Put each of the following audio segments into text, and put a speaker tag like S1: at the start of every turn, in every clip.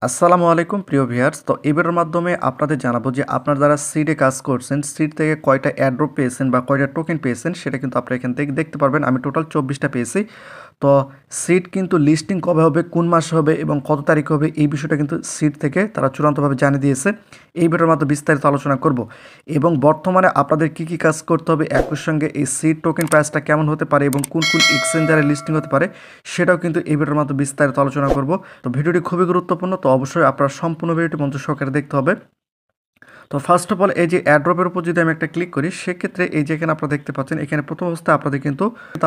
S1: আসসালামু আলাইকুম প্রিয় ভিউয়ার্স। তো এবারের মাধ্যমে আপনাদের জানাবো যে আপনারা যারা সিডে কাজ করছেন, সিড থেকে কয়টা এয়ারড্রপ পেয়েছেন বা কয়টা টোকেন পেয়েছেন সেটা কিন্তু আপনারা এখান থেকে দেখতে পারবেন। আমি টোটাল 24টা পেয়েছি। তো সিড কিন্তু লিস্টিং কবে হবে, কোন মাসে হবে এবং কত তারিখ হবে এই বিষয়টা কিন্তু সিড থেকে তারা চূড়ান্তভাবে জানিয়ে দিয়েছে। এই ভিডিওর মাধ্যমে বিস্তারিত আলোচনা করব এবং বর্তমানে আপনাদের কি কি কাজ করতে হবে, একই সঙ্গে এই সিড টোকেন প্রাইসটা কেমন হতে পারে এবং কোন কোন এক্সচেঞ্জারে লিস্টিং হতে পারে সেটাও কিন্তু এই ভিডিওর মাধ্যমে বিস্তারিত আলোচনা করব। তো ভিডিওটি খুবই গুরুত্বপূর্ণ, তো অবশ্যই আপনারা সম্পূর্ণ ভিডিওটি মনোযোগ সহকারে দেখতে হবে। তো ফার্স্ট অফ অল এই যে অ্যাড্রপের উপর যদি আমি একটা ক্লিক করি, সেক্ষেত্রে এই যে এখানে আপনারা দেখতে পাচ্ছেন, এখানে প্রথম অবস্থায়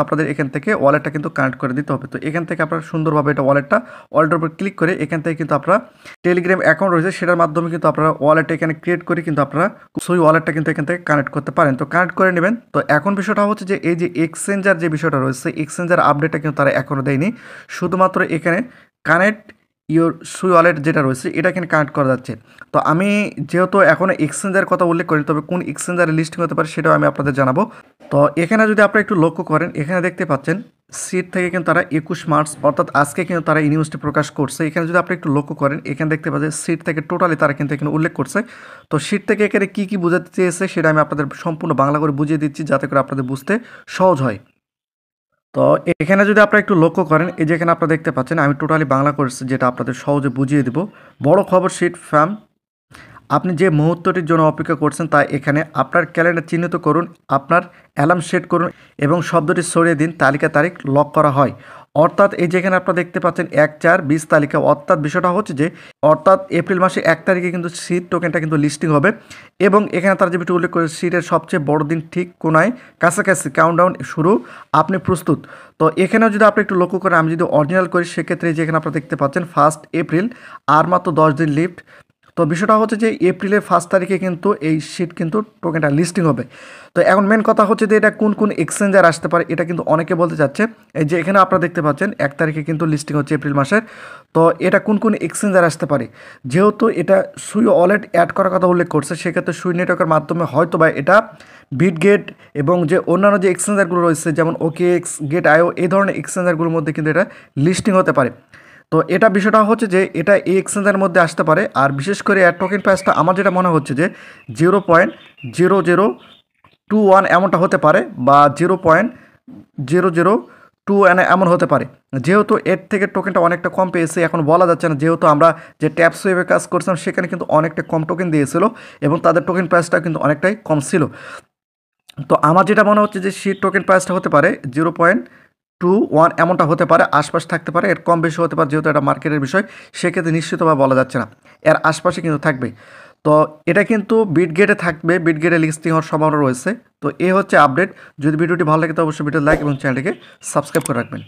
S1: আপনাদের এখান থেকে ওয়ালেটটা কিন্তু কানেক্ট করে দিতে হবে। তো এখান থেকে আপনারা সুন্দরভাবে এটা ওয়ালেটের উপর ক্লিক করে এখান থেকে কিন্তু আপনারা টেলিগ্রাম অ্যাকাউন্ট রয়েছে সেটার মাধ্যমে কিন্তু আপনারা ওয়ালেটটা এখানে ক্রিয়েট করে কিন্তু আপনারা সেই ওয়ালেটটা কিন্তু এখান থেকে কানেক্ট করতে পারেন। তো কানেক্ট করে নেবেন। তো এখন বিষয়টা হচ্ছে যে এই যে এক্সচেঞ্জার যে বিষয়টা রয়েছে, এক্সচেঞ্জার আপডেটটা কিন্তু তারা এখনও দেয়নি। শুধুমাত্র এখানে কানেক্ট ইওর সুই ওয়ালেট যেটা রয়েছে এটা এখানে কানেক্ট করা যাচ্ছে। তো আমি যেহেতু এখনও এক্সচেঞ্জের কথা উল্লেখ করি, তবে কোন এক্সচেঞ্জারে লিস্টিং হতে পারে সেটাও আমি আপনাদের জানাবো। তো এখানে যদি আপনারা একটু লক্ষ্য করেন, এখানে দেখতে পাচ্ছেন সিট থেকে কিন্তু তারা 21 মার্চ অর্থাৎ আজকে কিন্তু তারা এই নিউজটি প্রকাশ করছে। এখানে যদি আপনি একটু লক্ষ্য করেন, এখানে দেখতে পাচ্ছেন সিট থেকে টোটালি তারা কিন্তু এখানে উল্লেখ করছে। তো সিট থেকে এখানে কী কী বোঝাতে চেয়েছে সেটা আমি আপনাদের সম্পূর্ণ বাংলা করে বুঝিয়ে দিচ্ছি, যাতে করে আপনাদের বুঝতে সহজ হয়। তো এখানে যদি আপনারা একটু লক্ষ্য করেন, এই যে এখানে আপনারা দেখতে পাচ্ছেন আমি টোটালি বাংলা করেছি, যেটা আপনাদের সহজে বুঝিয়ে দেব। বড় খবর শিট ফ্যাম, আপনি যে মুহূর্তটির জন্য অপেক্ষা করছেন তা এখানে আপনার ক্যালেন্ডার চিহ্নিত করুন, আপনার অ্যালার্ম সেট করুন এবং শব্দটি সরিয়ে দিন, তালিকা তারিখ লক করা হয়। অর্থাৎ এই যেখানে আপনারা দেখতে পাচ্ছেন 1/4/20 তালিকা, অর্থাৎ বিষয়টা হচ্ছে যে এপ্রিল মাসে 1 তারিখে কিন্তু সিট টোকেনটা কিন্তু লিস্টিং হবে। এবং এখানে তারা যে বিষয়টি উল্লেখ করে, সিটের সবচেয়ে বড় দিন ঠিক কোনায় কাছাকাছি, কাউন্টডাউন শুরু, আপনি প্রস্তুত। তো এখানেও যদি আপনি একটু লক্ষ্য করেন, আমি যদি অরিজিনাল করি সেক্ষেত্রে যেখানে আপনারা দেখতে পাচ্ছেন 1 এপ্রিল, আর মাত্র 10 দিন লিফট। তো বিষয়টা হচ্ছে যে এপ্রিলের 1 তারিখে কিন্তু এই শিট কিন্তু টোকেনটা লিস্টিং হবে। তো এখন মেন কথা হচ্ছে যে এটা কোন কোন এক্সচেঞ্জার আসতে পারে, এটা কিন্তু অনেকে বলতে চাচ্ছে। এই যে এখানে আপনারা দেখতে পাচ্ছেন 1 তারিখে কিন্তু লিস্টিং হচ্ছে এপ্রিল মাসের। তো এটা কোন কোন এক্সচেঞ্জার আসতে পারে, যেহেতু এটা সুই ওয়ালেট অ্যাড করার কথা উল্লেখ করছে, সেক্ষেত্রে সুই নেটওয়ার্কের মাধ্যমে হয়তো বা এটা বিটগেট এবং যে অন্যান্য যে এক্সচেঞ্জারগুলো রয়েছে যেমন OKX, গেট আইও, এই ধরনের এক্সচেঞ্জারগুলোর মধ্যে কিন্তু এটা লিস্টিং হতে পারে। তো এটা বিষয়টা হচ্ছে যে এটা এই এক্সচেঞ্জের মধ্যে আসতে পারে। আর বিশেষ করে এর টোকেন প্রাইসটা আমার যেটা মনে হচ্ছে যে 0.0021 এমনটা হতে পারে, বা 0.0021 এমন হতে পারে। যেহেতু এর থেকে টোকেনটা অনেকটা কম পেয়েছে, এখন বলা যাচ্ছে না, যেহেতু আমরা যে ট্যাপস ওয়েবে কাজ করছিলাম সেখানে কিন্তু অনেকটা কম টোকেন দিয়েছিল এবং তাদের টোকেন প্রাইসটা কিন্তু অনেকটাই কম ছিল। তো আমার যেটা মনে হচ্ছে যে সেই টোকেন প্রাইসটা হতে পারে 0.21 এমনটা হতে পারে, আশপাশ থাকতে পারে, এর কম বেশি হতে পারে, যেহেতু এটা মার্কেটের বিষয় সেক্ষেত্রে নিশ্চিতভাবে বলা যাচ্ছে না, এর আশপাশে কিন্তু থাকবে। তো এটা কিন্তু বিটগেটে থাকবে, বিটগেটে লিস্টিং হওয়ার সম্ভাবনা রয়েছে। তো এই হচ্ছে আপডেট। যদি ভিডিওটি ভালো লাগে তো অবশ্যই ভিডিও লাইক এবং চ্যানেলটিকে সাবস্ক্রাইব করে রাখবেন।